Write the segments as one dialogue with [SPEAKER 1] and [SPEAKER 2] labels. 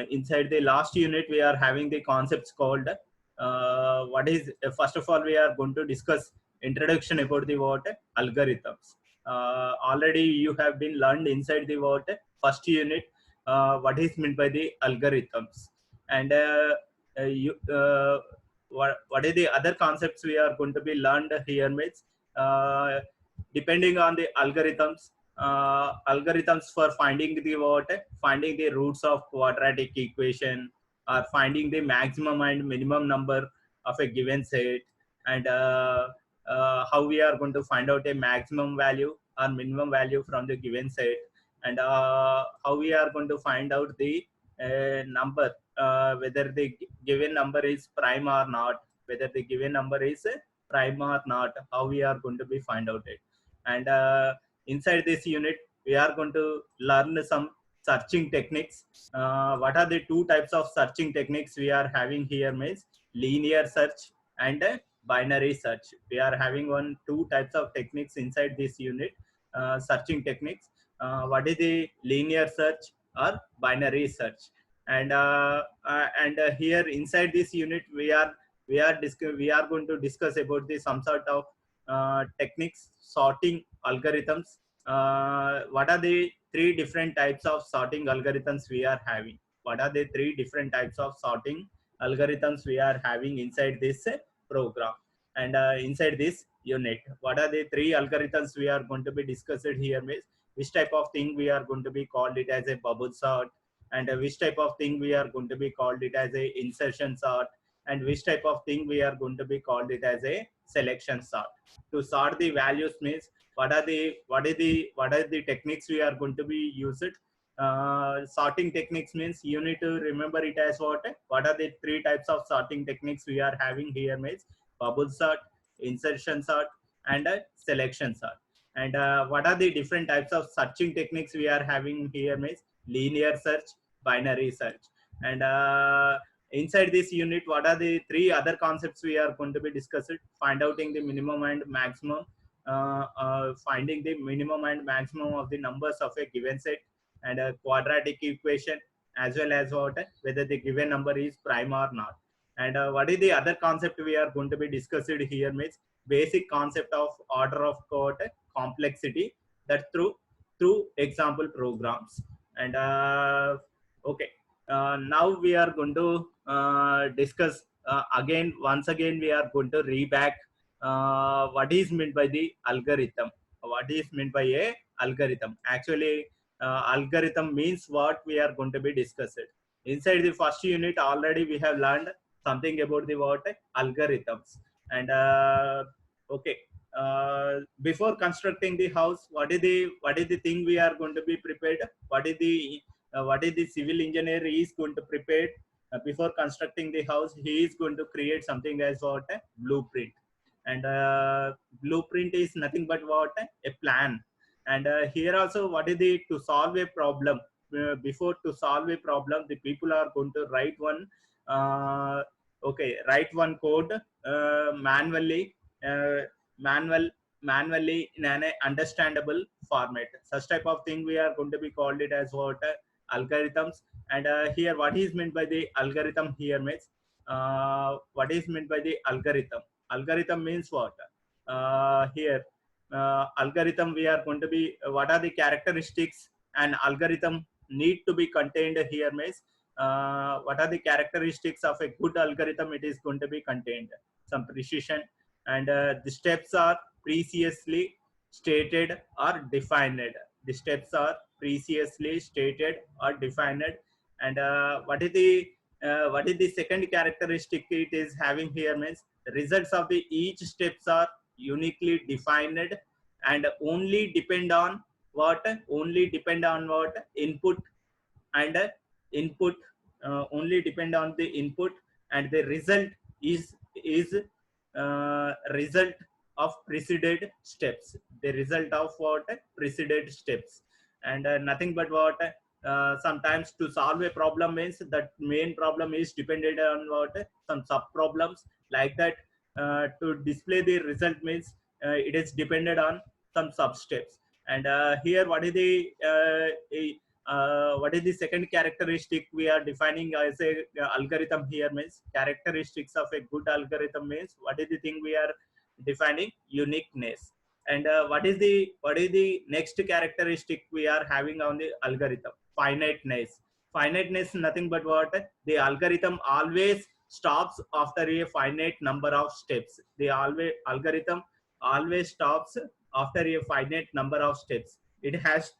[SPEAKER 1] inside the last unit, we are having the concepts called what is, first of all, we are going to discuss introduction about the what algorithms. Already you have been learned inside the what first unit what is meant by the algorithms, and what are the other concepts we are going to be learned here means depending on the algorithms, algorithms for finding the what, finding the roots of quadratic equation, or finding the maximum and minimum number of a given set, and how we are going to find out a maximum value or minimum value from the given set, and how we are going to find out the number, whether the given number is prime or not, whether the given number is prime or not, how we are going to be find out it. And inside this unit, we are going to learn some searching techniques. What are the two types of searching techniques we are having here means linear search and binary search. We are having two types of techniques inside this unit, searching techniques. What is the linear search or binary search? And here inside this unit, we are going to discuss about the some sort of techniques, sorting algorithms. What are the three different types of sorting algorithms we are having? What are the three different types of sorting algorithms we are having inside this program? And inside this unit, what are the three algorithms we are going to be discussed here means which type of thing we are going to be called it as a bubble sort, and which type of thing we are going to be called it as a insertion sort, and which type of thing we are going to be called it as a selection sort. To sort the values means what are the techniques we are going to be used. Sorting techniques means you need to remember it as what are the three types of sorting techniques we are having here means bubble sort, insertion sort, and selection sort. And what are the different types of searching techniques we are having here means linear search, binary search. And inside this unit, what are the three other concepts we are going to be discussing? Find outing the minimum and maximum, finding the minimum and maximum of the numbers of a given set, and a quadratic equation, as well as what, whether the given number is prime or not. And what is the other concept we are going to be discussing here means basic concept of order of complexity, that through example programs. And okay, now we are going to discuss once again we are going to reback what is meant by the algorithm. What is meant by a algorithm? Actually, algorithm means what we are going to be discussing. Inside the first unit, already we have learned something about the what algorithms. And okay, before constructing the house, what is the thing we are going to be prepared? What is the civil engineer is going to prepare before constructing the house? He is going to create something as what blueprint. And blueprint is nothing but what a plan. And here also, what is the to solve a problem? Before to solve a problem, the people are going to write one write one code manually, uh, manual manually in an understandable format. Such type of thing we are going to be called it as what algorithms. And here, what is meant by the algorithm here means what is meant by the algorithm? Algorithm means what? Here, algorithm we are going to be what are the characteristics an algorithm need to be contained here means what are the characteristics of a good algorithm? It is going to be contained some precision, and the steps are preciously stated or defined. The steps are preciously stated or defined. And what is the second characteristic it is having here means the results of the each steps are uniquely defined and only depend on what? Only depend on what? Input. And input only depend on the input, and the result is result of preceded steps. The result of what? Preceded steps. And nothing but what? Sometimes to solve a problem means that main problem is dependent on what? Some sub problems, like that. To display the result means it is dependent on some sub steps. And here, what is the what is the second characteristic we are defining as a algorithm here means characteristics of a good algorithm means what is the thing we are defining uniqueness. And what is the next characteristic we are having on the algorithm finiteness. Finiteness nothing but what the algorithm always stops after a finite number of steps. The algorithm always stops after a finite number of steps. It has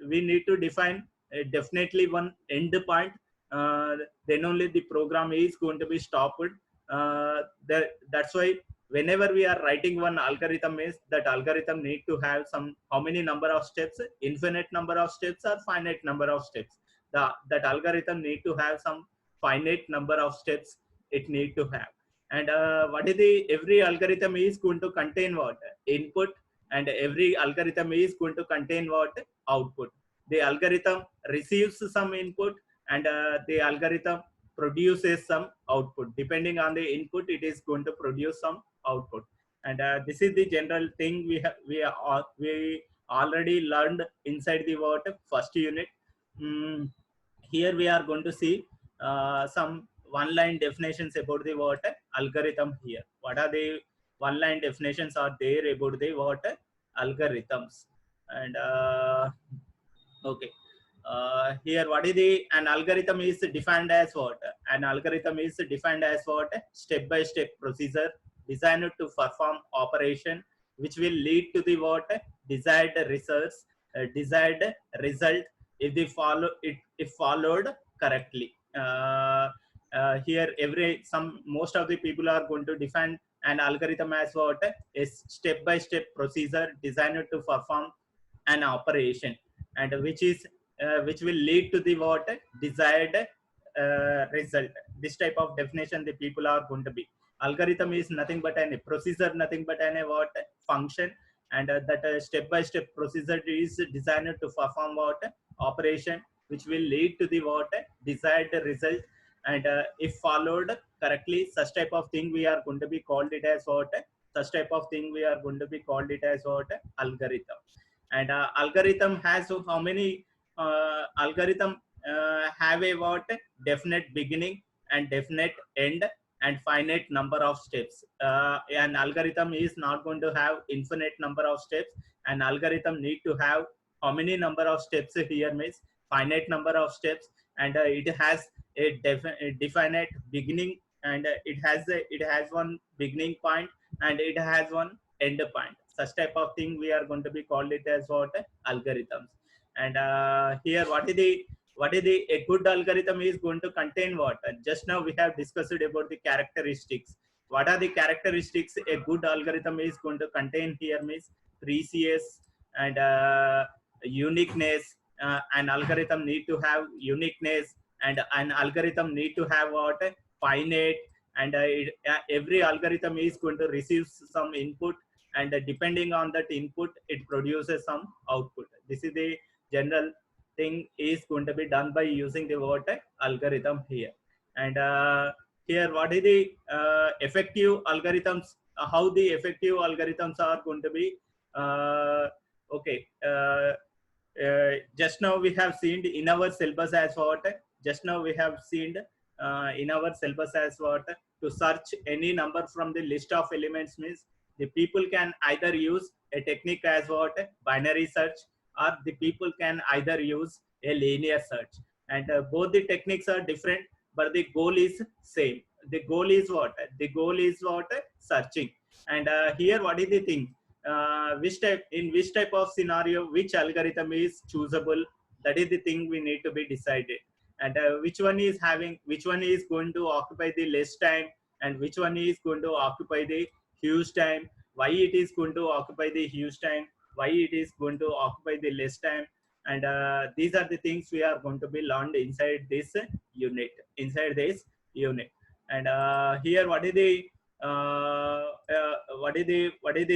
[SPEAKER 1] we need to define definitely one end point. uh, then only the program is going to be stopped. That's why whenever we are writing one algorithm is that algorithm need to have some how many number of steps, infinite number of steps or finite number of steps. That algorithm need to have some finite number of steps it need to have. And what is the every algorithm is going to contain what input, and every algorithm is going to contain what output. The algorithm receives some input, and the algorithm produces some output. Depending on the input it is going to produce some output. And this is the general thing we already learned inside the what first unit. mm, Here we are going to see some one line definitions about the what algorithm. Here what are the one line definitions are there about the what algorithms. And okay, here what is the an algorithm is defined as what an algorithm is defined as what step by step procedure designed to perform operation which will lead to the what desired results, desired result if they follow it if followed correctly. Here every some most of the people are going to define an algorithm as what is step by step procedure designed to perform an operation, and which will lead to the what desired result. This type of definition the people are going to be. Algorithm is nothing but a procedure, nothing but a what function, and that step by step procedure is designed to perform what operation which will lead to the what desired result. And if followed correctly, such type of thing we are going to be called it as what such type of thing we are going to be called it as what algorithm. And algorithm has how many algorithm have a what definite beginning and definite end and finite number of steps. An algorithm is not going to have infinite number of steps. An algorithm need to have how many number of steps here means finite number of steps. And it has a definite beginning, and it has one beginning point and it has one end point. Such type of thing we are going to be called it as what algorithms. And here what is the a good algorithm is going to contain what just now we have discussed about the characteristics. What are the characteristics a good algorithm is going to contain here means precious and uniqueness. An algorithm need to have uniqueness, and an algorithm need to have what finite. And every algorithm is going to receive some input, and depending on that input it produces some output. This is the general thing is going to be done by using the word algorithm here. And here what is the effective algorithms, how the effective algorithms are going to be. Okay, just now we have seen in our syllabus as what just now we have seen in our syllabus as what to search any number from the list of elements means the people can either use a technique as what binary search, or the people can either use a linear search. And both the techniques are different, but the goal is same. The goal is what the goal is what searching. And here what is the thing, which type of scenario which algorithm is choosable, that is the thing we need to be decided. And which one is going to occupy the less time, and which one is going to occupy the huge time, why it is going to occupy the huge time, why it is going to occupy the less time. And these are the things we are going to be learned inside this unit. And here what is the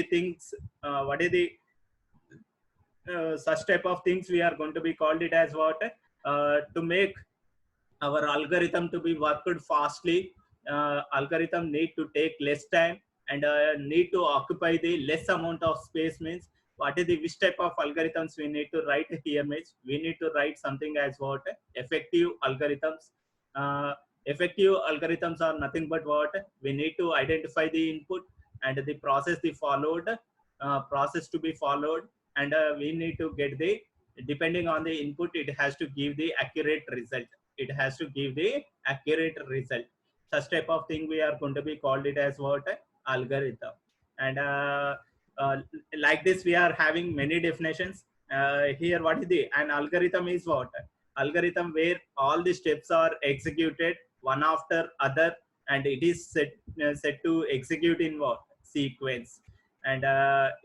[SPEAKER 1] things, what is the such type of things we are going to be called it as what to make our algorithm to be worked fastly. Algorithm need to take less time, and need to occupy the less amount of space means what is the which type of algorithms we need to write here means we need to write something as what effective algorithms. uh, Effective algorithms are nothing but what we need to identify the input and the process the followed process to be followed, and we need to get the, depending on the input, it has to give the accurate result. It has to give the accurate result. Such type of thing we are going to be called it as what algorithm. And uh, like this we are having many definitions. Here what is the an algorithm is what algorithm where all the steps are executed one after other, and it is set to execute in what sequence. And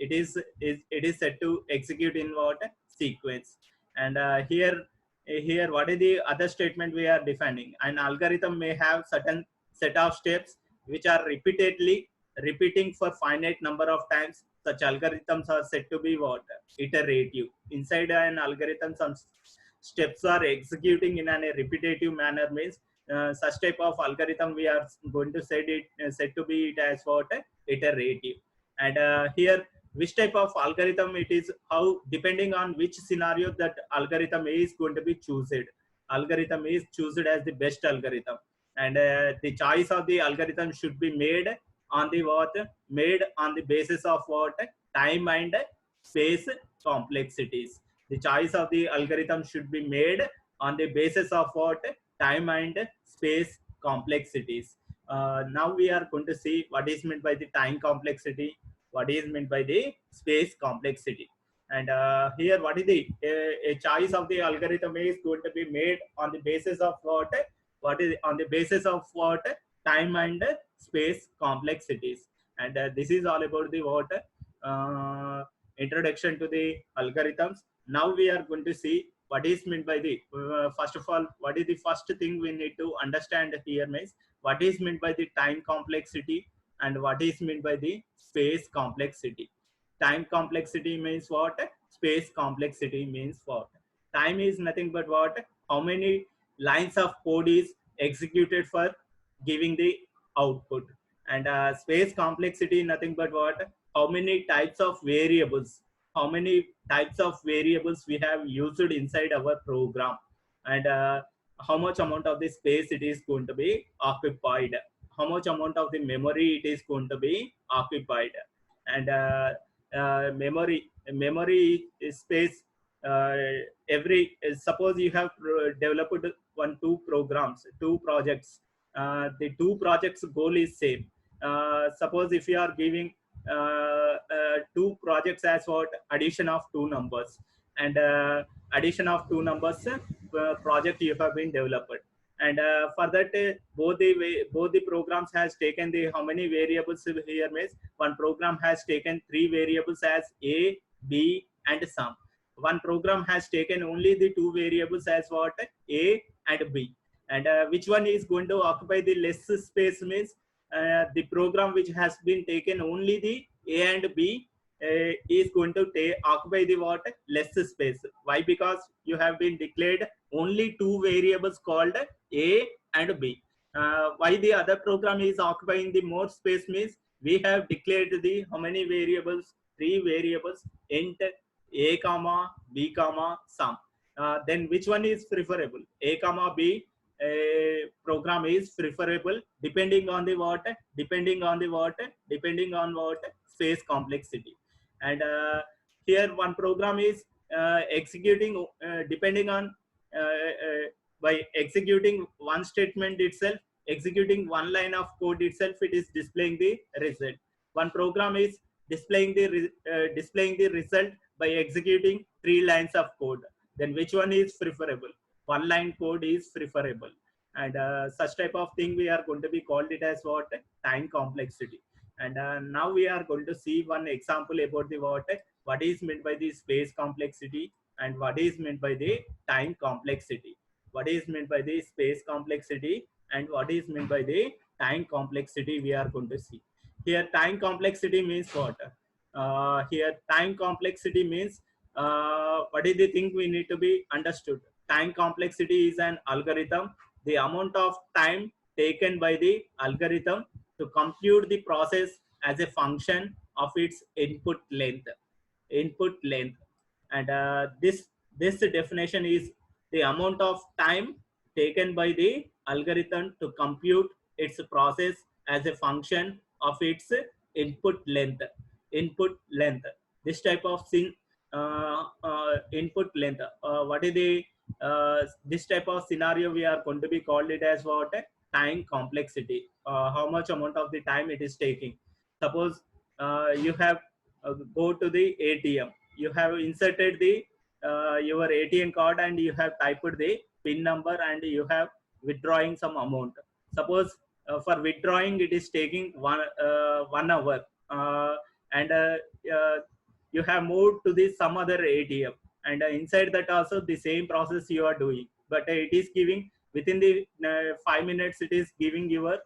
[SPEAKER 1] it is set to execute in what sequence. And here what is the other statement we are defining? An algorithm may have certain set of steps which are repeatedly repeating for finite number of times. Such algorithms are said to be what iterative. Inside an algorithm some steps are executing in a repetitive manner means such type of algorithm we are going to set it said to be it as what iterative. And here which type of algorithm it is, how depending on which scenario that algorithm is going to be chosen. Algorithm is chosen as the best algorithm, and the choice of the algorithm should be made on the what made on the basis of what time and space complexities. The choice of the algorithm should be made on the basis of what time and space complexities. Now we are going to see what is meant by the time complexity, what is meant by the space complexity. And here what is the a choice of the algorithm is going to be made on the basis of what is on the basis of what time and space complexities. And this is all about the what introduction to the algorithms. Now we are going to see what is meant by the first of all, what is the first thing we need to understand here means what is meant by the time complexity and what is meant by the space complexity. Time complexity means what? Space complexity means what? Time is nothing but what? How many lines of code is executed for giving the output. And space complexity nothing but what? How many types of variables, how many types of variables we have used inside our program, and how much amount of the space it is going to be occupied, how much amount of the memory it is going to be occupied. And memory space, uh, every suppose you have developed two programs, two projects, the two projects goal is same. Suppose if you are giving two projects as what addition of two numbers, and addition of two numbers project you have been developed. And for that both the programs has taken the how many variables here means one program has taken three variables as a, b and sum. One program has taken only the two variables as what a and b. And which one is going to occupy the less space means the program which has been taken only the a and b is going to occupy the what less space. Why? Because you have been declared only two variables called a and b. Why the other program is occupying the more space means we have declared the how many variables, three variables, int a comma b comma sum. Then which one is preferable, a comma b program is preferable depending on the what, depending on the what, depending on what space complexity. And here one program is executing depending on by executing one statement itself, executing one line of code itself, it is displaying the result. One program is displaying the result by executing three lines of code. Then which one is preferable? One line code is preferable. And such type of thing we are going to be called it as what? Time complexity. And now we are going to see one example about the what is meant by the space complexity and what is meant by the time complexity. What is meant by the space complexity and what is meant by the time complexity we are going to see. Here time complexity means what? Here time complexity means what is the thing we need to be understood. Time complexity is an algorithm, the amount of time taken by the algorithm to compute the process as a function of its input length. input length. And this definition is the amount of time taken by the algorithm to compute its process as a function of its input length. Input length. This type of thing, input length. What is the this type of scenario we are going to be called it as what? Time complexity. How much amount of the time it is taking. Suppose you have go to the ATM. You have inserted the your ATM card and you have typed the PIN number and you have withdrawing some amount. Suppose for withdrawing it is taking 1 hour, and you have moved to the some other ATM, and inside that also the same process you are doing, but it is giving within the 5 minutes it is giving your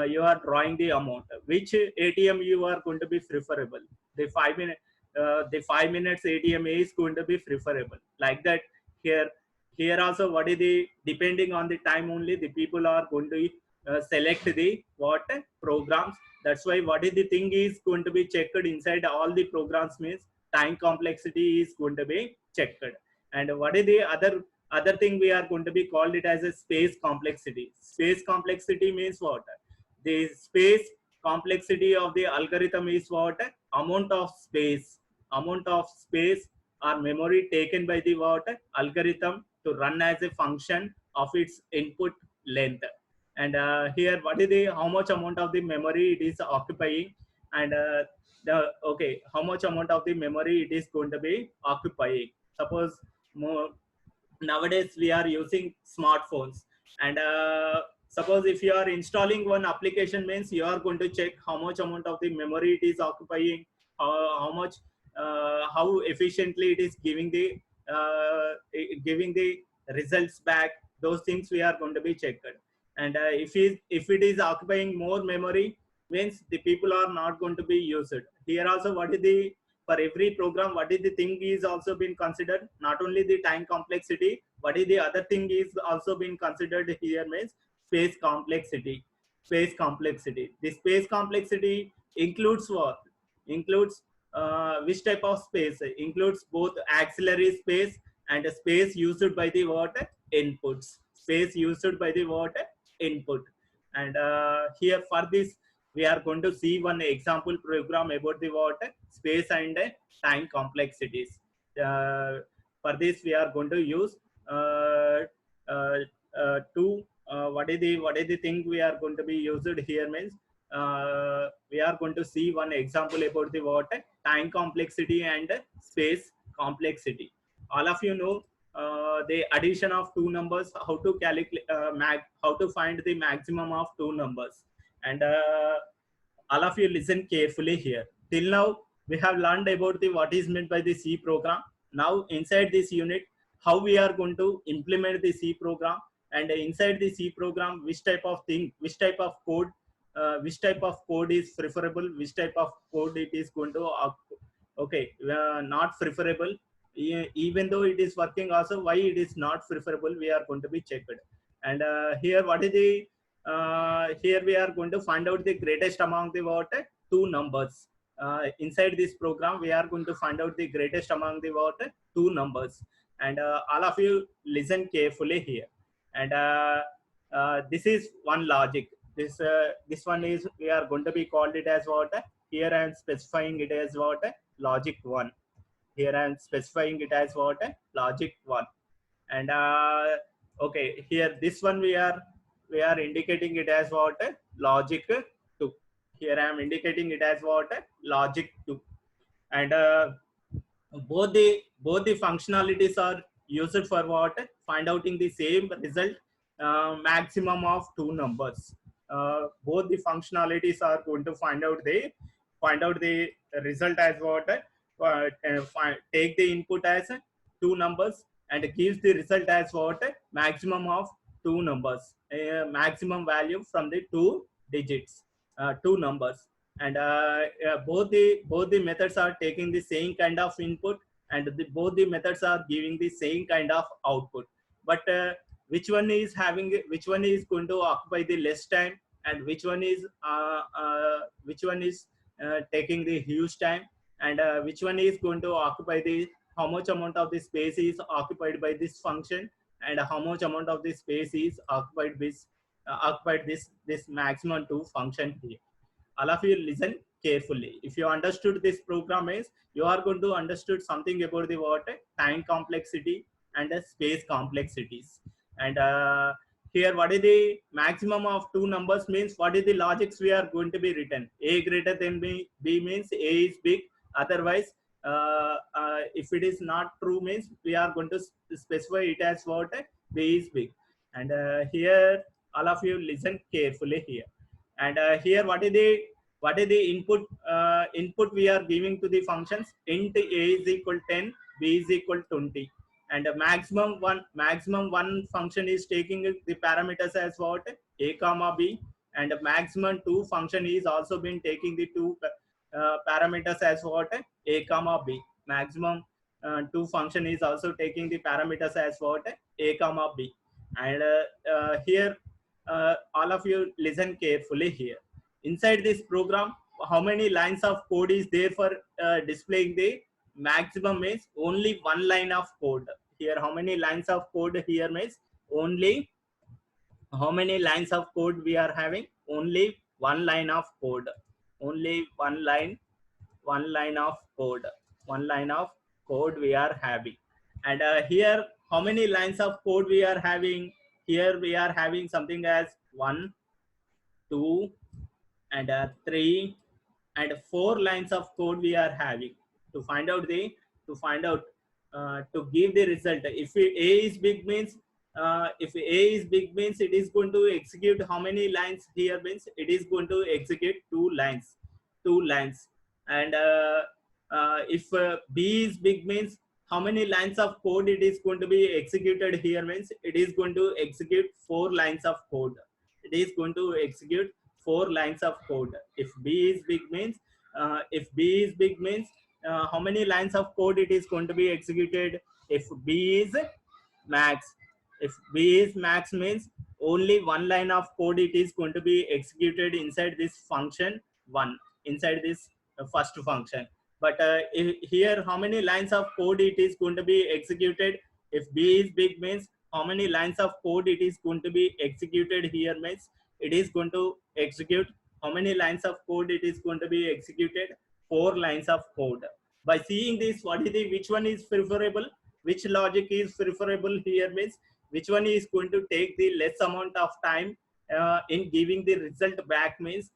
[SPEAKER 1] you are drawing the amount. Which ATM you are going to be preferable? The 5 minute the 5 minutes ATM is going to be preferable. Like that, here here also what is the depending on the time only the people are going to select the what programs. That's why what is the thing is going to be checked inside all the programs means time complexity is going to be checked. And what is the other thing we are going to be called it as a space complexity. Space complexity means what? The space complexity of the algorithm is what? Amount of space or memory taken by the what algorithm to run as a function of its input length. And here what is the how much amount of the memory it is occupying, and the okay how much amount of the memory it is going to be occupying. Suppose more nowadays we are using smartphones, and suppose if you are installing one application means you are going to check how much amount of the memory it is occupying, how much how efficiently it is giving the results back. Those things we are going to be checked. And if it is occupying more memory means the people are not going to be used. Here also what is the for every program what is the thing is also been considered, not only the time complexity, what is the other thing is also been considered here means space complexity. Space complexity, the space complexity includes what? Includes which type of space? Includes both auxiliary space and space used by the what inputs. Space used by the what input. And here for this we are going to see one example program about the what space and time complexities. For this we are going to use two what is the thing we are going to be used here means we are going to see one example about the what time complexity and space complexity. All of you know the addition of two numbers, how to calculate how to find the maximum of two numbers. And all of you listen carefully here. Till now we have learned about the what is meant by the C program. Now inside this unit how we are going to implement the C program, and inside the C program which type of thing, which type of code, which type of code is preferable, which type of code it is going to okay not preferable. Even though it is working also, why it is not preferable we are going to be checked. And here what is the here we are going to find out the greatest among the what two numbers. Inside this program we are going to find out the greatest among the what two numbers. And all of you listen carefully here. And this is one logic. This one is we are going to be called it as what? Here I am specifying it as what? Logic 1. Here I am specifying it as what? Logic 1. And okay, here this one we are indicating it as what? Logic 2. Here I am indicating it as what? Logic 2. And both the functionalities are used for what? Find out in the same result, maximum of two numbers. Both the functionalities are going to find out the result as what? Take the input as two numbers and gives the result as what? Maximum of two numbers, maximum value from the two digits, two numbers. And both the methods are taking the same kind of input, and both the methods are giving the same kind of output. But which one is going to occupy the less time, and which one is taking the huge time? and which one is going to occupy the, how much amount of the space is occupied by this function, and how much amount of the space is occupied with occupied this maximum two function here. All of you listen carefully. If you understood this program is, you are going to understood something about the what time complexity and space complexities. And here what is the maximum of two numbers means, what is the logics we are going to be written. A greater than b means a is big, otherwise if it is not true means we are going to specify it as what b is big. And here all of you listen carefully here. And here what is the input we are giving to the functions. Int a is equal 10, b is equal 20, and maximum one function is taking the parameters as what a comma b, and maximum two function is also been taking the two parameters as what a comma b. Maximum two function is also taking the parameters as what a comma b. And here all of you listen carefully here. Inside this program, how many lines of code is there for displaying the maximum means only one line of code. Here how many lines of code here means only, how many lines of code we are having, only one line of code, only one line of code, one line of code we are having. And here how many lines of code we are having, here we are having something as 1, 2, and 3 and 4 lines of code we are having to find out the, to find out to give the result. If a is big means if a is big means it is going to execute how many lines here means it is going to execute two lines. And if b is big means how many lines of code it is going to be executed here means it is going to execute 4 lines of code. It is going to execute 4 lines of code. If b is big means if b is big means how many lines of code it is going to be executed. If b is max, if b is max means only one line of code it is going to be executed inside this function 1, inside this first function. But here how many lines of code it is going to be executed. If b is big means how many lines of code it is going to be executed here means it is going to execute how many lines of code it is going to be executed, 4 lines of code. By seeing this, what is the, which one is preferable, which logic is preferable here means which one is going to take the less amount of time in giving the result back means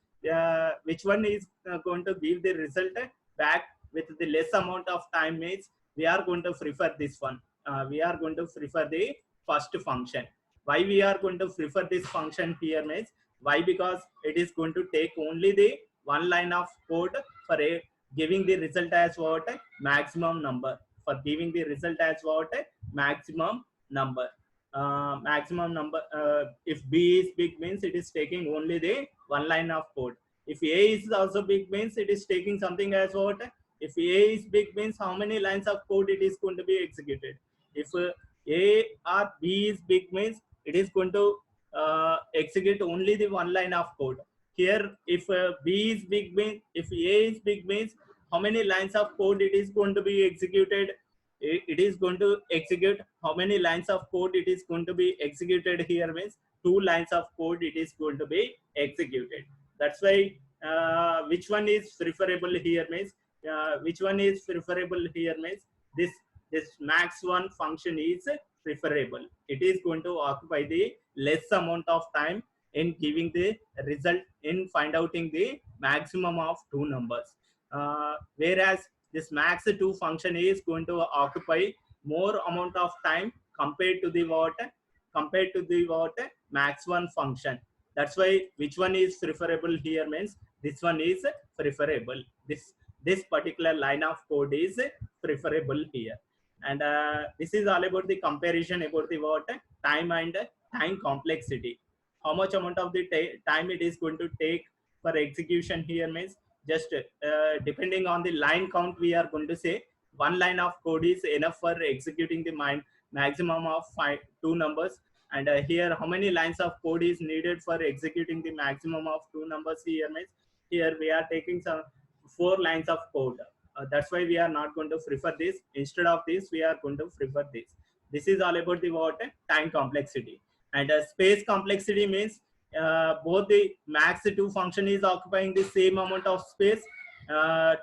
[SPEAKER 1] which one is going to give the result back with the less amount of time means we are going to prefer this one. We are going to prefer the first function. Why we are going to prefer this function here means why, because it is going to take only the one line of code for a giving the result as what maximum number, for giving the result as what maximum number. Maximum number if b is big means it is taking only the one line of code. If a is also big means it is taking something as what, if a is big means how many lines of code it is going to be executed. If a or b is big means it is going to execute only the one line of code. Here if b is big means, if a is big means how many lines of code it is going to be executed. It is going to execute how many lines of code it is going to be executed here means 2 lines of code it is going to be executed. That's why which one is preferable here means which one is preferable here means this max one function is preferable. It is going to occupy the less amount of time in giving the result, in find outing the maximum of two numbers. Whereas this max 2 function is going to occupy more amount of time compared to the what, compared to the what max 1 function. That's why which one is preferable here means this one is preferable. This particular line of code is preferable here. And this is all about the comparison about the what time and time complexity. How much amount of the time it is going to take for execution here means just depending on the line count we are going to say one line of code is enough for executing the maximum of 2 numbers. And here how many lines of code is needed for executing the maximum of 2 numbers here means here we are taking some 4 lines of code. That's why we are not going to prefer this. Instead of this, we are going to prefer this. This is all about the what? Time complexity. And space complexity means both the max 2 function is occupying the same amount of space,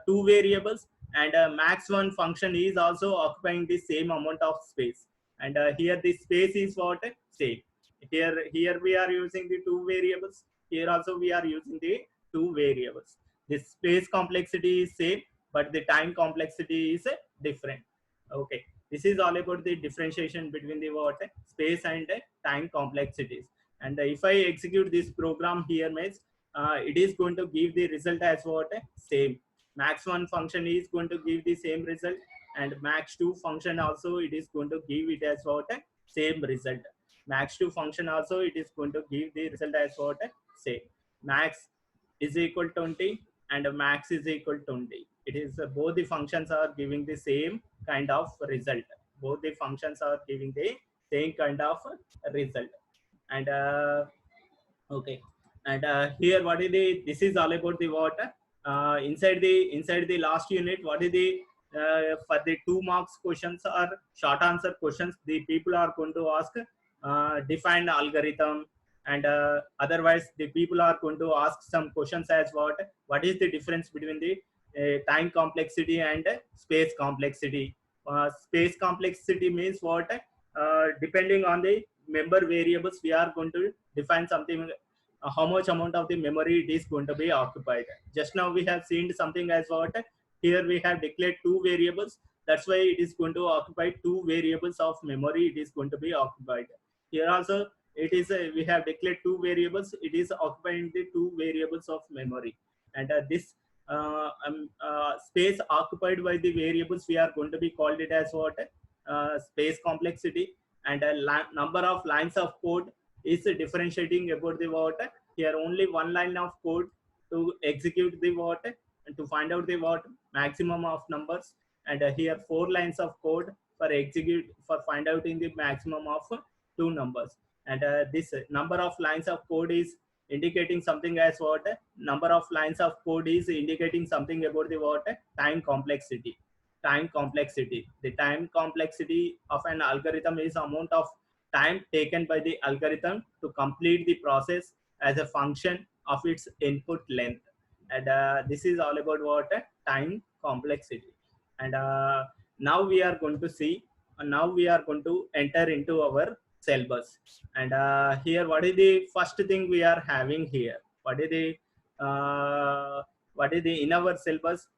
[SPEAKER 1] two variables, and max 1 function is also occupying the same amount of space. And here the space is what? Same. Here we are using the two variables. Here also we are using the two variables. The space complexity is same, but the time complexity is different. Okay, this is all about the differentiation between the what? Space and time complexities. And if I execute this program here, means it is going to give the result as what? Same. Max 1 function is going to give the same result, and max 2 function also it is going to give it as what? Same result. Max 2 function also it is going to give the result as what? Same. Max is equal 20 and max is equal 20. It is both the functions are giving the same kind of result. Both the functions are giving the same kind of result. And okay, and here what is the, this is all about the what? Inside the last unit, what is the for the 2 marks questions or short answer questions, the people are going to ask define algorithm. And otherwise the people are going to ask some questions as what is the difference between the time complexity and space complexity. Space complexity means what? Depending on the member variables, we are going to define something, how much amount of the memory it is going to be occupied. Just now we have seen something as what? Here we have declared two variables. That's why it is going to occupy two variables of memory. It is going to be occupied. Here also it is we have declared two variables. It is occupying the two variables of memory. And this space occupied by the variables, we are going to be called it as what? Space complexity. And number of lines of code is differentiating about the what? Here only one line of code to execute the what and to find out the what maximum of numbers. And here 4 lines of code for execute for find out in the maximum of 2 numbers. And this number of lines of code is indicating something as what? Number of lines of code is indicating something about the what? Time complexity. Time complexity. The time complexity of an algorithm is amount of time taken by the algorithm to complete the process as a function of its input length. And this is all about what? Time complexity. And now we are going to see, now we are going to enter into our syllabus. And here what is the first thing we are having here? What is the in our syllabus,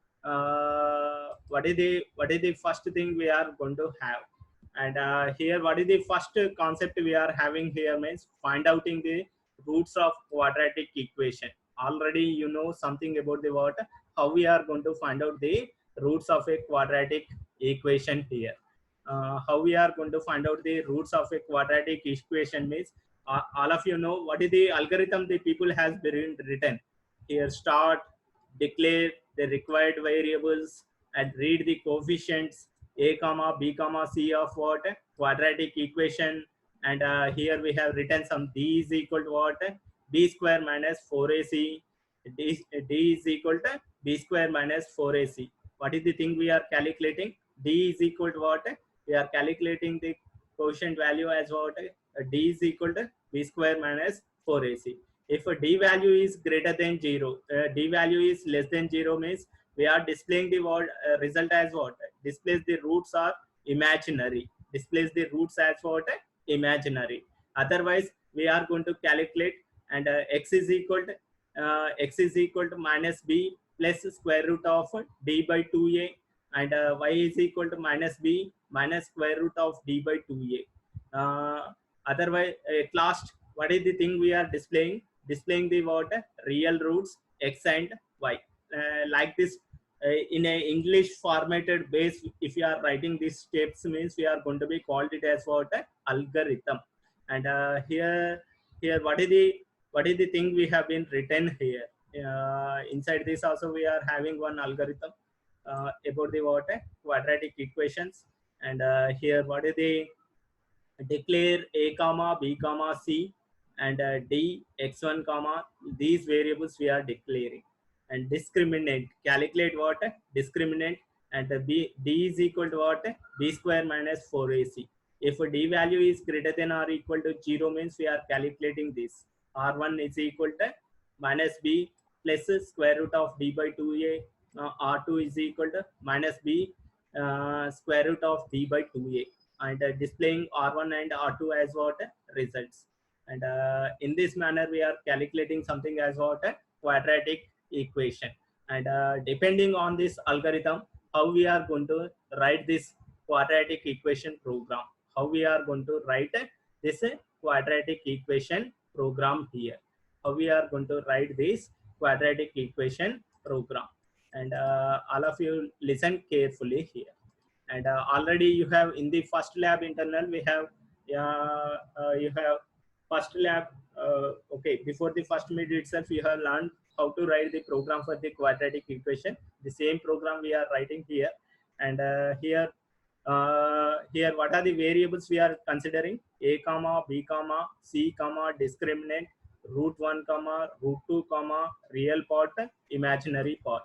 [SPEAKER 1] what is the first thing we are going to have? And here what is the first concept we are having here means find out in the roots of quadratic equation. Already you know something about the what? How we are going to find out the roots of a quadratic equation here. How we are going to find out the roots of a quadratic equation means all of you know what is the algorithm the people has been written here. Start, declare the required variables, and read the coefficients a comma b comma c of what? Quadratic equation. And here we have written some d is equal to what? B square minus 4ac. D is equal to b square minus 4ac. What is the thing we are calculating? D is equal to what? We are calculating the quotient value as what? D is equal to b square minus 4ac. If a d value is greater than 0, d value is less than 0 means we are displaying the result as what? Displays the roots are imaginary. Displays the roots as what? Imaginary. Otherwise, we are going to calculate, and x is equal to minus b plus square root of d by 2a, and y is equal to minus b minus square root of d by 2a. Otherwise, at last, what is the thing we are displaying? Displaying the what? Real roots x and y. Like this, in a English formatted base, if you are writing these steps means we are going to be called it as what? Algorithm. And here what is the thing we have been written here? Inside this also we are having one algorithm about the what? Quadratic equations. And here what is the declare a comma b comma c and d x1 comma, these variables we are declaring. and discriminant, calculate what? Discriminant, and d is equal to what? B square minus 4ac. If d value is greater than or equal to 0 means we are calculating this. R1 is equal to minus b plus square root of d by 2a. R2 is equal to minus b square root of d by 2a, and displaying R1 and R2 as what? Results. And in this manner we are calculating something as what? Quadratic equation. And depending on this algorithm, how we are going to write this quadratic equation program, how we are going to write this quadratic equation program here, how we are going to write this quadratic equation program. And all of you listen carefully here. And already you have in the first lab internal, we have you have first lab. Okay, before the first mid itself you have learned how to write the program for the quadratic equation. The same program we are writing here. And here what are the variables we are considering? A comma, b comma, c comma, discriminant, root 1 comma, root 2 comma, real part, imaginary part.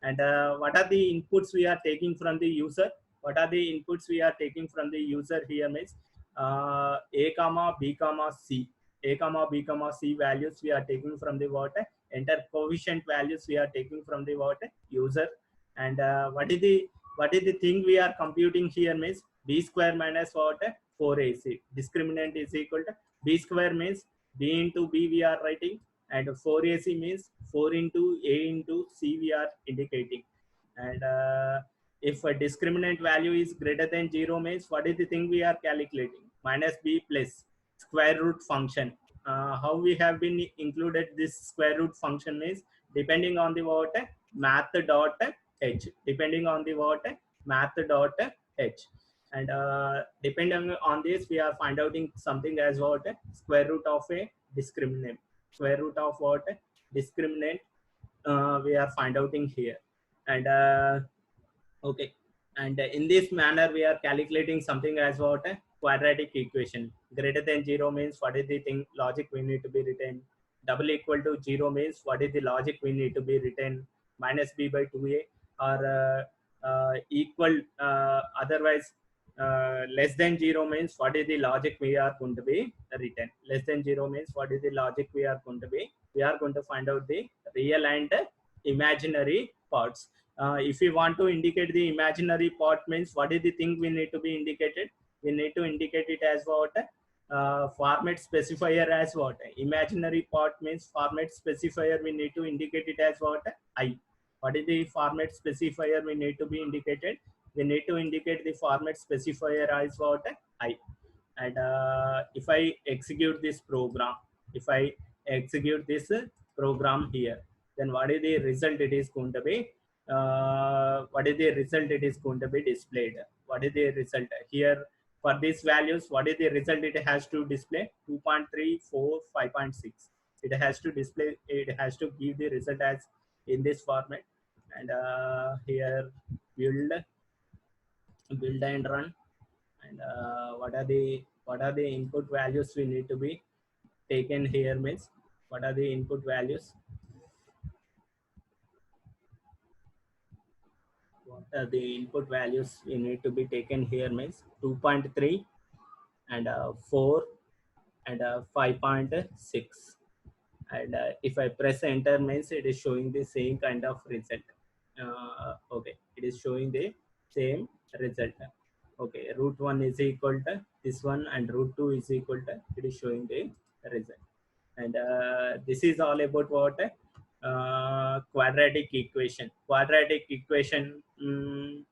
[SPEAKER 1] And what are the inputs we are taking from the user? What are the inputs we are taking from the user here means a comma, b comma, c. A comma, b comma, c values we are taking from the what? Enter coefficient values we are taking from the what? User. And what is the thing we are computing here means b square minus what? 4ac. Discriminant is equal to b square means b into b we are writing, and 4ac means 4 into a into c we are indicating. And if a discriminant value is greater than 0 means what is the thing we are calculating? Minus b plus square root function. How we have been included this square root function is depending on the what? Math dot h. Depending on the what? Math dot h. And depending on this we are find out something as what? Square root of a discriminant. Square root of what? Discriminant we are find out here. And okay, and in this manner we are calculating something as what? Quadratic equation. Greater than 0 means what is the thing logic we need to be written? Double equal to 0 means what is the logic we need to be written? Minus b by 2a, or equal, otherwise less than 0 means what is the logic we are going to be written? Less than 0 means what is the logic we are going to be? We are going to find out the real and imaginary parts. If we want to indicate the imaginary part means what is the thing we need to be indicated? We need to indicate it as what? Format specifier as what? Imaginary part means format specifier we need to indicate it as what? I. What is the format specifier we need to be indicated? We need to indicate the format specifier as what? I. And if I execute this program, if I execute this program here, then what is the result it is going to be? What is the result it is going to be displayed? What is the result here for these values? What is the result it has to display? 2.3, 4, 5.6. It has to display, it has to give the result as in this format. And here build and run. And what are the input values we need to be taken here means what are the input values? What are the input values we need to be taken here means 2.3 and 4 and 5.6. And if I press enter means it is showing the same kind of result. Okay, it is showing the same result. Okay, root 1 is equal to this one and root 2 is equal to, it is showing the result. And this is all about what? Quadratic equation. Quadratic equation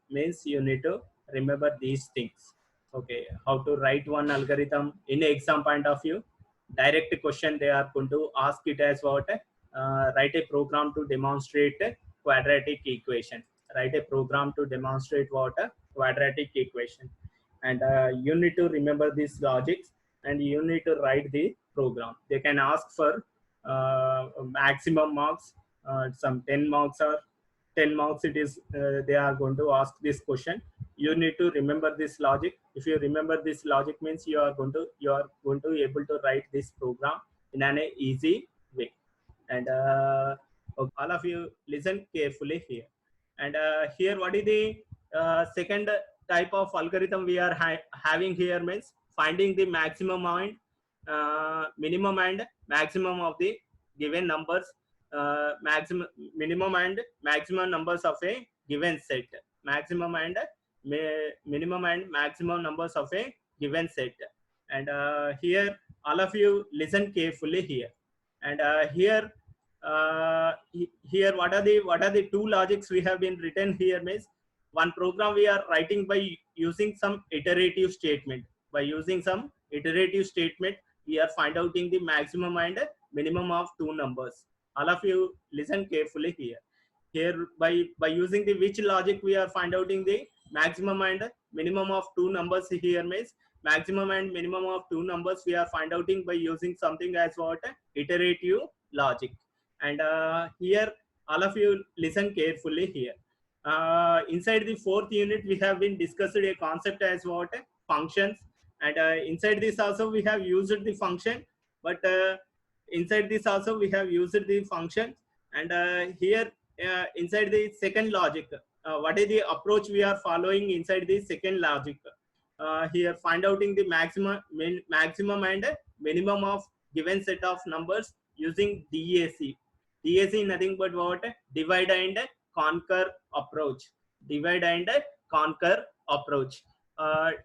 [SPEAKER 1] means you need to remember these things. Okay, how to write one algorithm in exam point of view? Direct question they are going to ask it as what? Write a program to demonstrate a quadratic equation. Write a program to demonstrate what? A quadratic equation. And you need to remember these logics and you need to write the program. They can ask for maximum marks, some 10 marks or 10 marks it is, they are going to ask this question. You need to remember this logic. If you remember this logic means you are going to able to write this program in an easy way. And Okay. All of you listen carefully here. And here, what is the second type of algorithm we are having here means finding the maximum and minimum and maximum of the given numbers, maximum, minimum and maximum numbers of a given set, maximum and minimum and maximum numbers of a given set. And here, all of you listen carefully here. And here, here what are the two logics we have been written here means one program we are writing by using some iterative statement. By using some iterative statement, we are find outing the maximum and minimum of two numbers. All of you listen carefully here. Here, by using the which logic we are find outing the maximum and minimum of two numbers here means maximum and minimum of two numbers we are find outing by using something as what iterative logic. And here, all of you listen carefully here. Inside the fourth unit, we have been discussed a concept as what functions. And inside this also we have used the function, but inside this also we have used the function. And here, inside the second logic, what is the approach we are following inside the second logic? Here, find outing the maximum and minimum of given set of numbers using DAC. DAC nothing but what? Divide and conquer approach. Divide and conquer approach.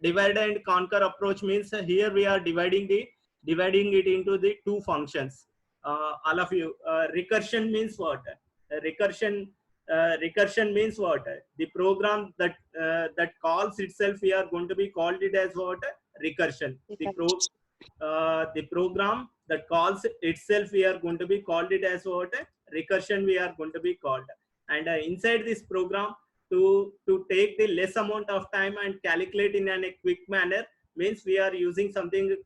[SPEAKER 1] Divide and conquer approach means here we are dividing it into the two functions. All of you, recursion means what? Recursion means what? The program that calls itself, we are going to be called it as what? Recursion. The program that calls itself, we are going to be called it as what? Recursion we are going to be called. And inside this program, to take the less amount of time and calculate in a quick manner means we are using something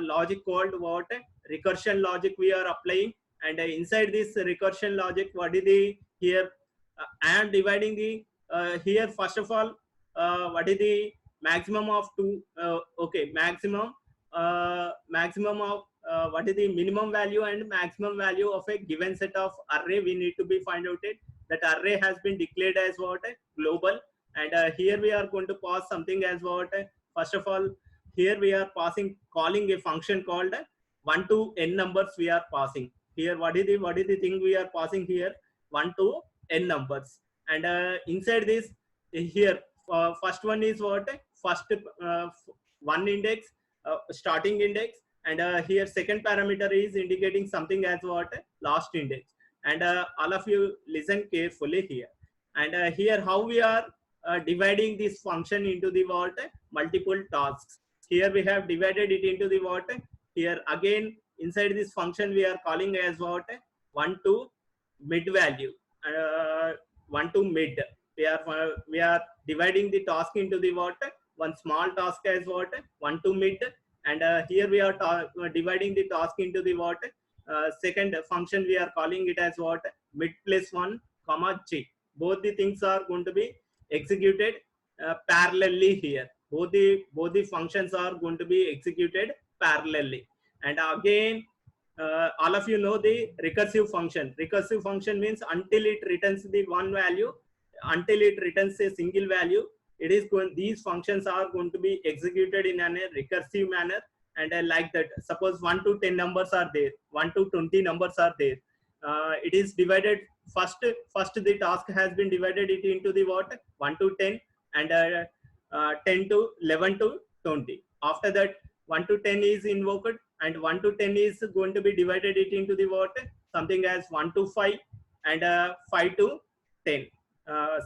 [SPEAKER 1] logic called what? Recursion logic we are applying. And inside this recursion logic, what is the here? I am dividing the here first of all, what is the maximum of two? Okay, maximum of what is the minimum value and maximum value of a given set of array we need to be find out it. That array has been declared as what? Global. And here we are going to pass something as what? First of all, here we are calling a function called 1 to n numbers we are passing. Here, what is the thing we are passing here? 1 to n numbers. And inside this, here, first one is what? First one index, starting index. And here second parameter is indicating something as what? Last index. And all of you listen carefully here. And here, how we are dividing this function into the what? Multiple tasks. Here we have divided it into the what? Here again, inside this function we are calling as what? 1 to mid value. 1 to mid. We are dividing the task into the what? One small task as what? 1 to mid. And here we are dividing the task into the what? Second function we are calling it as what? Mid plus 1 comma j. Both the things are going to be executed parallelly here. Both the functions are going to be executed parallelly. And again, all of you know the recursive function. Recursive function means until it returns the one value, until it returns a single value, it is going, these functions are going to be executed in a recursive manner. And like that, suppose 1 to 10 numbers are there, 1 to 20 numbers are there. It is divided first the task has been divided it into the what? 1 to 10 and 10 to 11 to 20. After that, 1 to 10 is invoked, and 1 to 10 is going to be divided it into the what? Something as 1 to 5 and 5 to 10,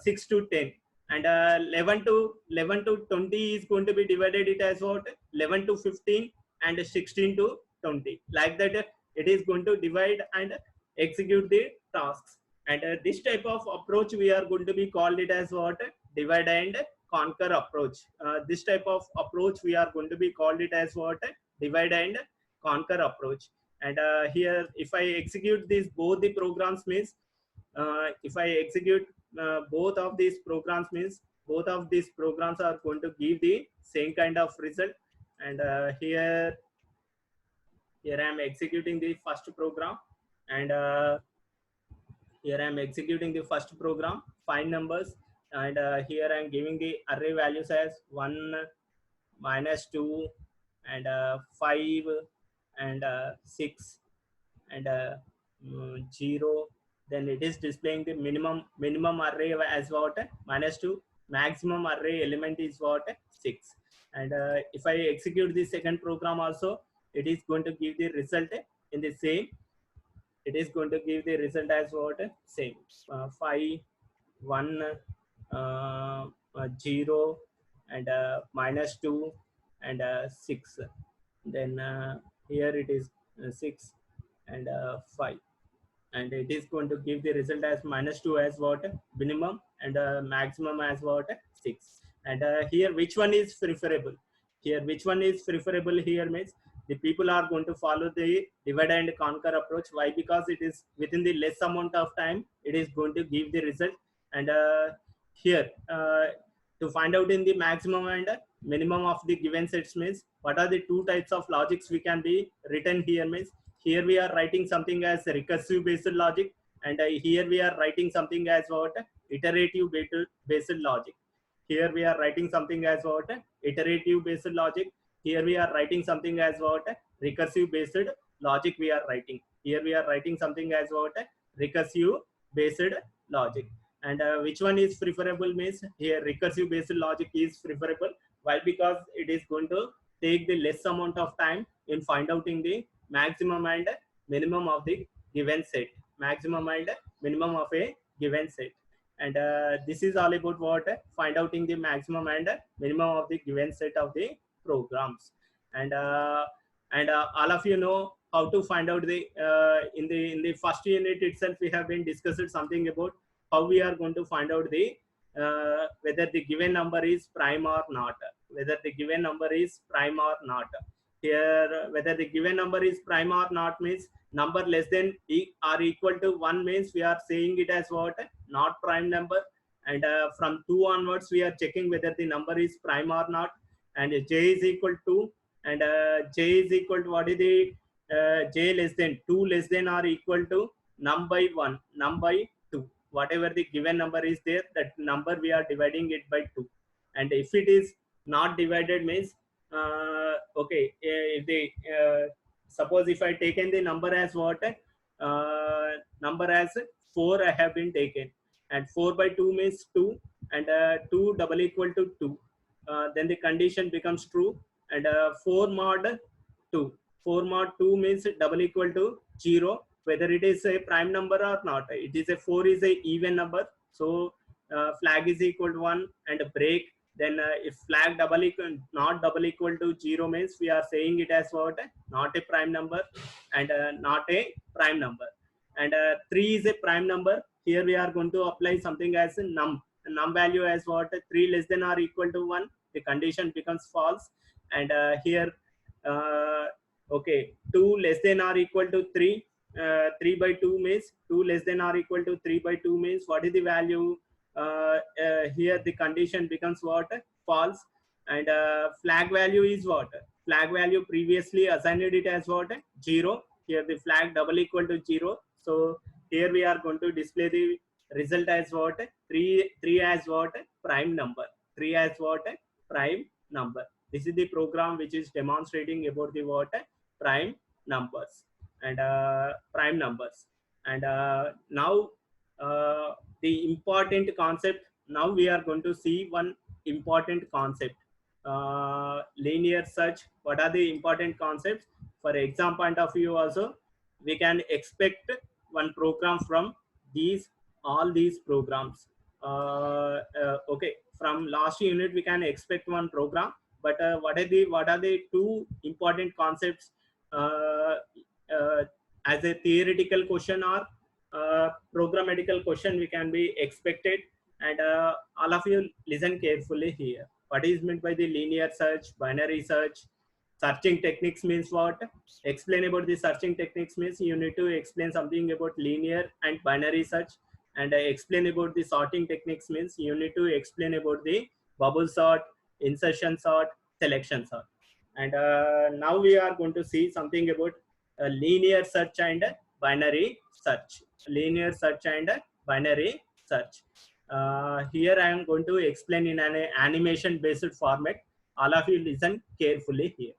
[SPEAKER 1] 6 to 10. And 11 to 20 is going to be divided it as what? 11 to 15 and 16 to 20. Like that, it is going to divide and execute the tasks. And this type of approach we are going to be called it as what? Divide and conquer approach. This type of approach we are going to be called it as what? Divide and conquer approach. And here, if I execute these both the programs means, if I execute both of these programs means, both of these programs are going to give the same kind of result. And here I am executing the first program. And Here I am executing the first program, find numbers, and here I am giving the array values as 1, -2, and 5, and 6, and 0. Then it is displaying the minimum array as what, -2, maximum array element is what, 6. And if I execute the second program also, it is going to give the result in the same. It is going to give the result as what, same, 5, 1, 0, and -2, and 6. Then here it is 6, and 5, and it is going to give the result as -2 as what, minimum, and maximum as what, 6. And here which one is preferable? Here which one is preferable here means the people are going to follow the divide and conquer approach. Why? Because it is within the less amount of time it is going to give the result. And here to find out in the maximum and minimum of the given sets means what are the two types of logics we can be written here means here we are writing something as recursive based logic, and here we are writing something as what, iterative based logic. Here we are writing something as what, iterative based logic. Here we are writing something as what, recursive based logic we are writing. Here we are writing something as what, recursive based logic. And which one is preferable means here recursive based logic is preferable. Why? Because it is going to take the less amount of time in find outing the maximum and minimum of the given set. Maximum and minimum of a given set. And this is all about what, find outing the maximum and minimum of the given set of the programs. And all of you know how to find out the in the first unit itself we have been discussed something about how we are going to find out the whether the given number is prime or not. Whether the given number is prime or not. Here whether the given number is prime or not means number less than or equal to 1 means we are saying it as what, not prime number. And from 2 onwards we are checking whether the number is prime or not. And j is equal to, and j is equal to what is the j less than 2 less than or equal to num by 1, num by 2. Whatever the given number is there, that number we are dividing it by 2. And if it is not divided means okay, if the suppose if I taken the number as what, number as 4 I have been taken, and 4 by 2 means 2, and 2 double equal to 2, then the condition becomes true. And 4 mod 2, 4 mod 2 means double equal to 0, whether it is a prime number or not. It is a 4 is a even number, so flag is equal to 1 and break. Then if flag not double equal to 0 means we are saying it as what, not a prime number, and not a prime number. And 3 is a prime number. Here we are going to apply something as a num value as what, 3 less than or equal to 1, the condition becomes false. And here okay, 2 less than or equal to 3, 3 by 2 means 2 less than or equal to 3 by 2 means what is the value? Here the condition becomes what, false. And flag value is what, flag value previously assigned it as what, 0. Here the flag double equal to 0, so here we are going to display the result as what, 3 as what, prime number. 3 as what, prime number. This is the program which is demonstrating about the what, prime numbers. And prime numbers. And now the important concept, now we are going to see one important concept, linear search. What are the important concepts? For exam point of view also, we can expect one program from all these programs. Okay, from last unit we can expect one program, but what are the two important concepts as a theoretical question or programmatical question we can be expected. And all of you listen carefully here. What is meant by the linear search, binary search? Searching techniques means what? Explain about the searching techniques means you need to explain something about linear and binary search. And explain about the sorting techniques means you need to explain about the bubble sort, insertion sort, selection sort. And now we are going to see something about linear search and binary search, linear search and binary search. Here I am going to explain in an animation based format. All of you listen carefully here.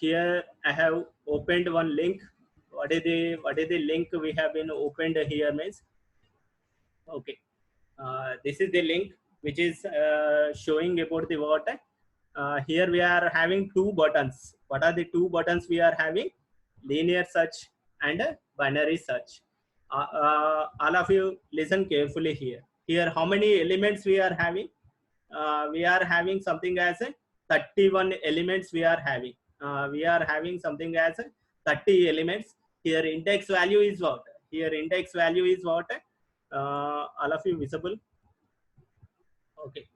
[SPEAKER 1] Here I have opened one link. What is the link we have been opened here means? Okay, this is the link which is showing about the what. Here we are having two buttons. What are the two buttons we are having? Linear search and binary search. All of you listen carefully here. Here, how many elements we are having? We are having something as 31 elements we are having. We are having something as 30 elements. Here index value is what? Here index value is what? All of you visible? Okay.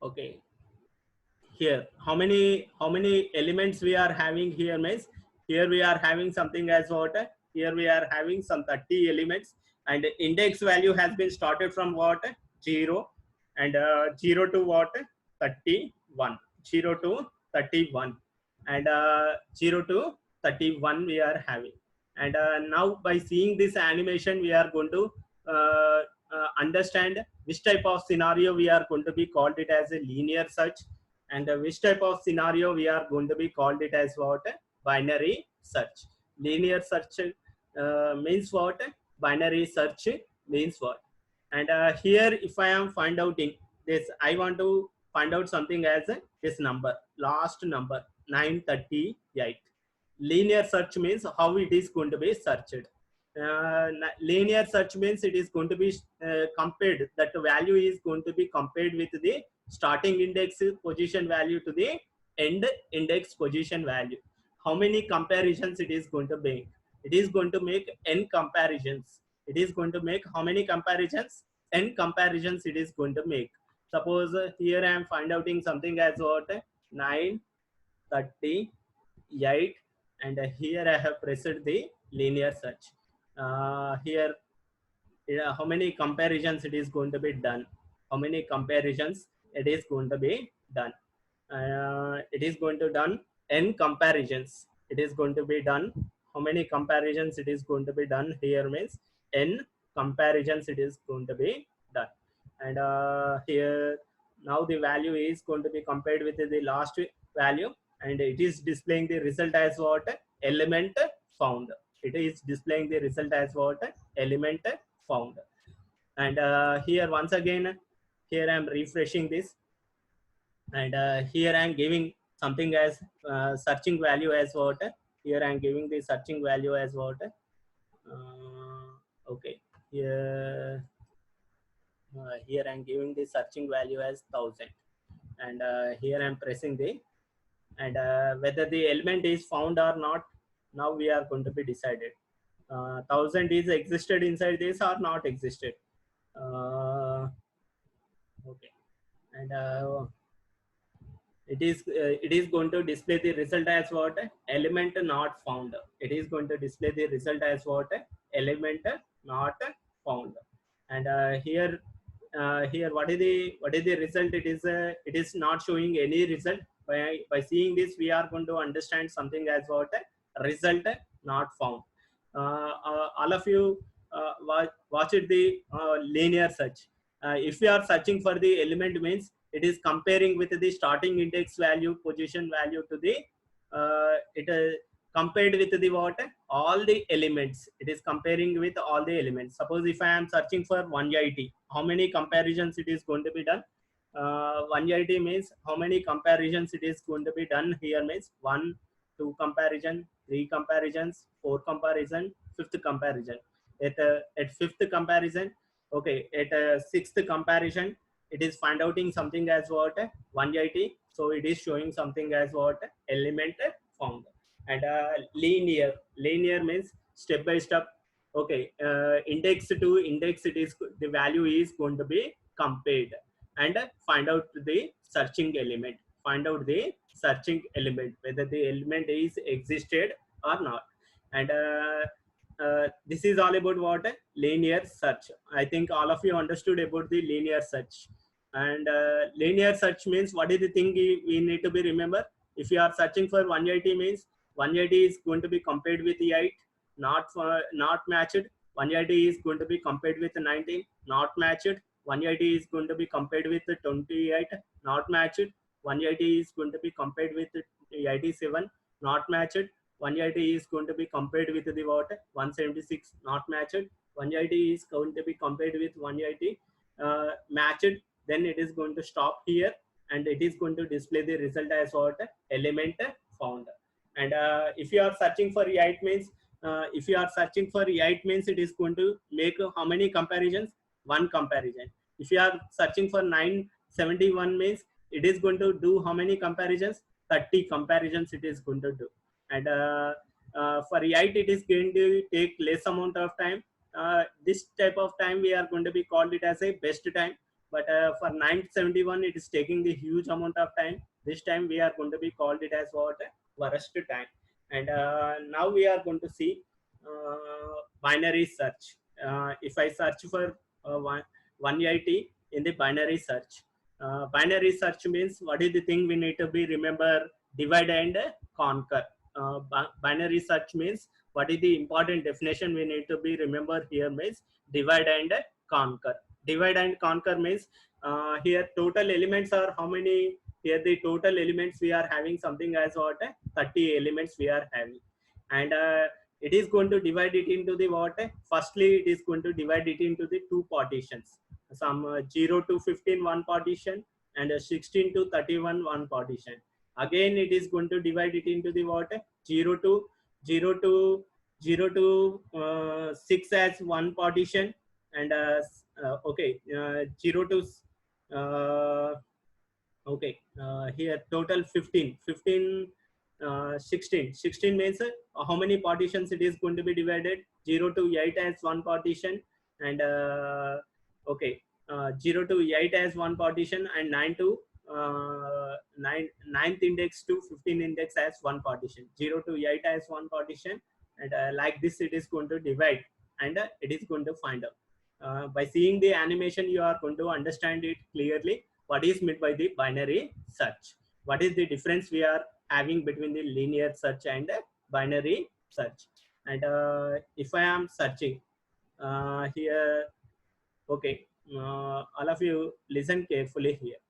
[SPEAKER 1] Okay. Here, how many elements we are having here means? Here we are having something as what? Here we are having some 30 elements, and index value has been started from what? 0, and 0 to what? 31. 0 to 31, and 0 to 31 we are having. And now by seeing this animation, we are going to understand which type of scenario we are going to be called it as a linear search, and which type of scenario we are going to be called it as what? Binary search. Linear search means what? Binary search means what? And here, if I am find out in this, I want to find out something as this number, last number 938. Linear search means how it is going to be searched. Linear search means it is going to be compared, that value is going to be compared with the starting index position value to the end index position value. How many comparisons it is going to make? It is going to make n comparisons. It is going to make how many comparisons? N comparisons it is going to make. Suppose here I am find outing something as what? 938, and here I have pressed the linear search. Here, how many comparisons it is going to be done? How many comparisons it is going to be done? It is going to done n comparisons. It is going to be done. How many comparisons it is going to be done here means n comparisons it is going to be done. And here now the value is going to be compared with the last value, and it is displaying the result as what? Element found. It is displaying the result as what? Element found. And here once again, here I am refreshing this, and here I am giving something as searching value as what? Here I am giving the searching value as what? Okay, here here I am giving the searching value as 1000, and here I am pressing the, and whether the element is found or not, now we are going to be decided. 1000 is existed inside this or not existed. Okay, and it is going to display the result as what? Element not found. It is going to display the result as what? Element not found. And here what is the result? It is not showing any result. By seeing this, we are going to understand something as what? Result not found. All of you watch it the linear search. If we are searching for the element means, it is comparing with the starting index value, position value to the it compared with the what? All the elements. It is comparing with all the elements. Suppose if I am searching for 180, how many comparisons it is going to be done? 180 means how many comparisons it is going to be done here means 1, 2 comparison, 3 comparisons, 4 comparison, 5th comparison. At 5th comparison, okay, at 6th comparison, it is find outing something as what? 180. So it is showing something as what? Element found. And linear means step by step. Okay, index to index, it is the value is going to be compared, and find out the searching element. Find out the searching element, whether the element is existed or not. And this is all about what? Linear search. I think all of you understood about the linear search. And linear search means, what is the thing we need to be remember? If you are searching for 180 means 180 is going to be compared with 8, not matched. 180 is going to be compared with 19, not matched. 180 is going to be compared with 28, not matched. 180 is going to be compared with 87, not matched. 180 is going to be compared with the what? 176, not matched. 180 is going to be compared with 180, matched. Then it is going to stop here, and it is going to display the result as what? Element found. And if you are searching for 8 means, if you are searching for 8 means, it is going to make how many comparisons? One comparison. If you are searching for 971 means, it is going to do how many comparisons? 30 comparisons it is going to do. And for 8 it is going to take less amount of time. This type of time we are going to be called it as a best time. But for 971 it is taking the huge amount of time. This time we are going to be called it as what? Worst time. And now we are going to see binary search. If I search for 180 in the binary search, binary search means what is the thing we need to be remember? Divide and conquer. Binary search means what is the important definition we need to be remember here means divide and conquer. Divide and conquer means here total elements are how many? Here the total elements we are having something as what? 30 elements we are having. And it is going to divide it into the what? Firstly, it is going to divide it into the two partitions. Some 0 to 15 one partition, and 16 to 31 one partition. Again, it is going to divide it into the what? 0 to 0 to 0 to 6 as one partition, and okay, 0 to okay, here total 15 16 means how many partitions it is going to be divided? 0 to 8 as one partition, and okay, 0 to 8 as one partition, and 9 to 9th index to 15 index as one partition. 0 to 8 as one partition, and like this it is going to divide, and it is going to find out. By seeing the animation you are going to understand it clearly what is meant by the binary search. What is the difference we are having between the linear search and binary search. And if I am searching here, okay, all of you listen carefully here.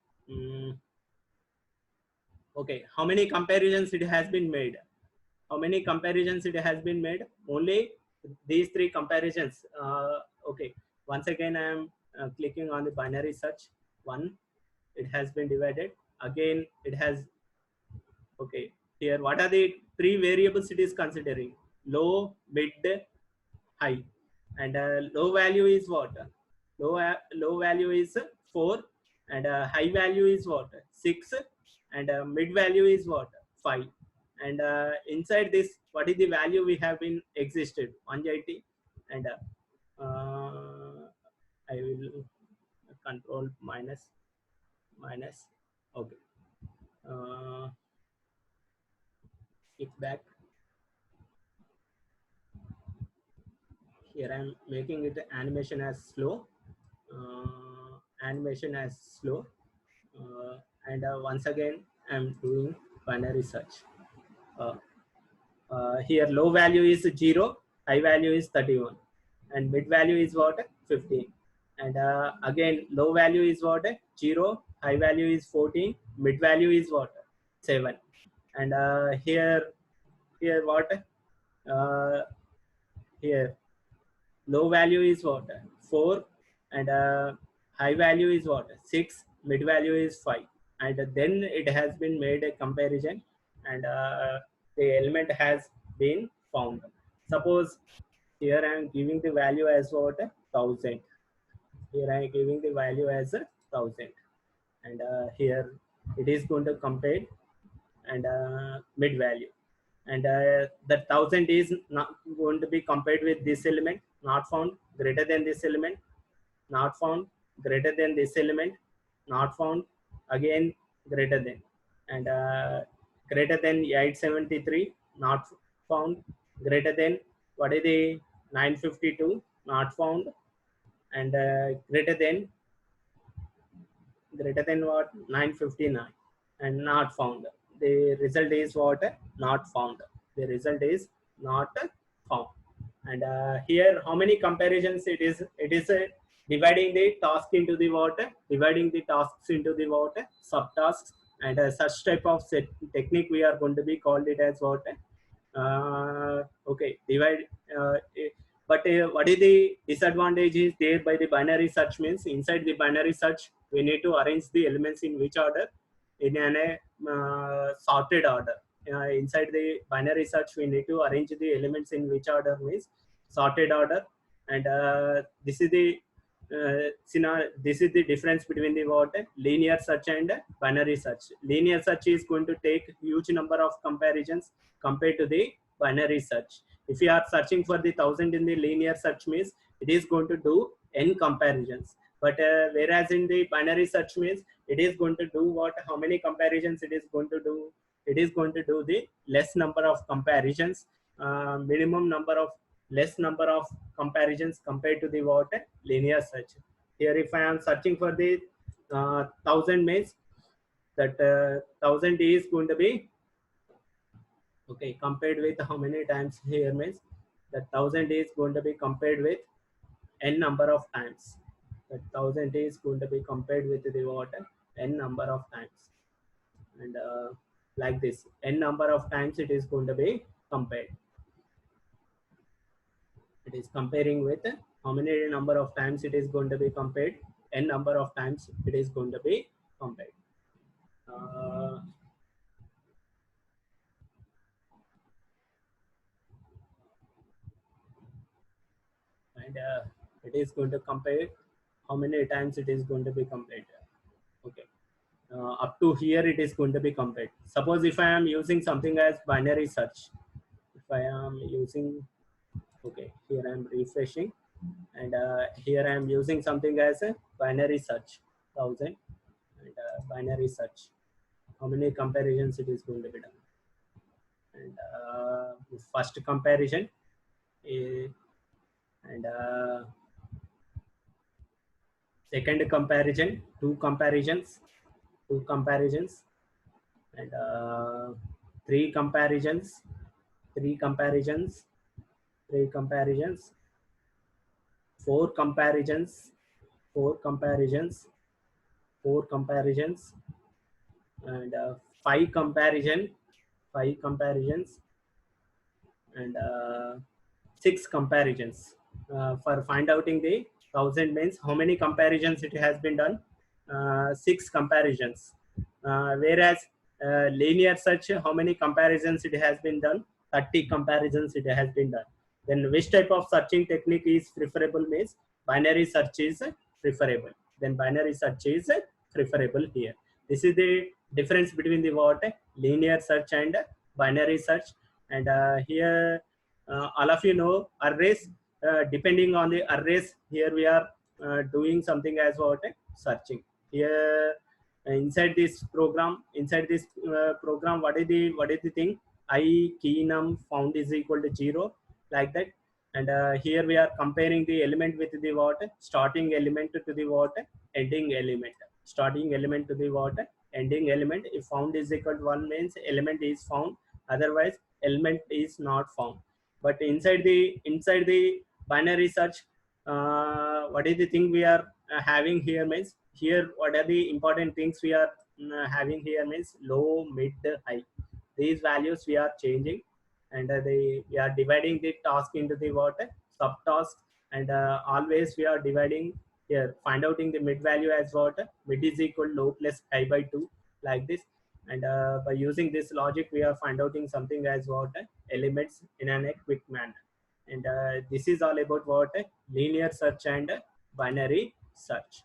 [SPEAKER 1] Okay, how many comparisons it has been made? How many comparisons it has been made? Only these three comparisons. Okay, once again I am clicking on the binary search. One, it has been divided. Again it has, okay, here what are the three variables it is considering? Low, mid, high. And low value is what? Low value is 4, and high value is what? 6, and mid value is what? 5. And inside this, what is the value we have been existed? 180. And I will control minus. Okay, skip back. Here I am making it animation as slow, animation as slow, and once again I am doing binary search. Here low value is 0, high value is 31, and mid value is what? 15. And again low value is what? 0, high value is 14, mid value is what? 7. And here what? Here low value is what? 4, and high value is what? 6, mid value is 5. And then it has been made a comparison, and the element has been found. Suppose here I am giving the value as what? 1000. Here I am giving the value as 1000, and here it is going to compare, and mid value, and the 1000 is not going to be compared with this element, not found, greater than this element, not found, greater than this element, not found, again greater than, and greater than 873, not found, greater than what is the 952, not found, and greater than what? 959, and not found.
[SPEAKER 2] the result is what? Not found. The result is not found. And here how many comparisons it is? It is dividing the task into the what? Dividing the tasks into the what? Subtasks. And such type of technique we are going to be called it as what? Okay, divide. But what is the disadvantage is there by the binary search means inside the binary search we need to arrange the elements in which order? In an sorted order. Inside the binary search we need to arrange the elements in which order means sorted order. And this is the this is the difference between the what? Linear search and binary search. Linear search is going to take huge number of comparisons compared to the binary search. If you are searching for the 1000 in the linear search means it is going to do n comparisons. But whereas in the binary search means it is going to do what? How many comparisons it is going to do? It is going to do the less number of comparisons, minimum number of less number of comparisons compared to the what? Linear search. Here if I am searching for the 1000 means that 1000 is going to be okay compared with how many times here means that 1000 is going to be compared with n number of times. That 1000 is going to be compared with the what? N number of times. And like this n number of times it is going to be compared. It is comparing with how many number of times it is going to be compared? N number of times it is going to be compared. And it is going to compare how many times it is going to be compared. Okay. Up to here it is going to be compared. Suppose if I am using something as binary search, if I am using, okay, here I am refreshing, and here I am using something as a binary search 1000 and binary search. How many comparisons it is going to be done? And first comparison, and second comparison, two comparisons, and three comparisons, four comparisons, and five comparisons, and six comparisons. For find outing the 1000 means how many comparisons it has been done? Six comparisons. Whereas linear search, how many comparisons it has been done? 30 comparisons it has been done. Then which type of searching technique is preferable means binary search is preferable. Then binary search is preferable here. This is the difference between the what? Linear search and binary search. And here all of you know arrays. Depending on the arrays, here we are doing something as what? Searching. Here inside this program, what is the thing? I key num found is equal to 0, like that. And here we are comparing the element with the what? Starting element to the what? Ending element. Starting element to the what? Ending element. If found is equal to 1 means element is found, otherwise element is not found. But inside the binary search, what is the thing we are having here means here what are the important things we are having here means low, mid, high. These values we are changing, and we are dividing the task into the what? Subtask. And always we are dividing here, find out in the mid value as what? Mid is equal low plus high by 2, like this. And by using this logic we are find outing something as what? Elements in a quick manner. And this is all about what? Linear search and binary search.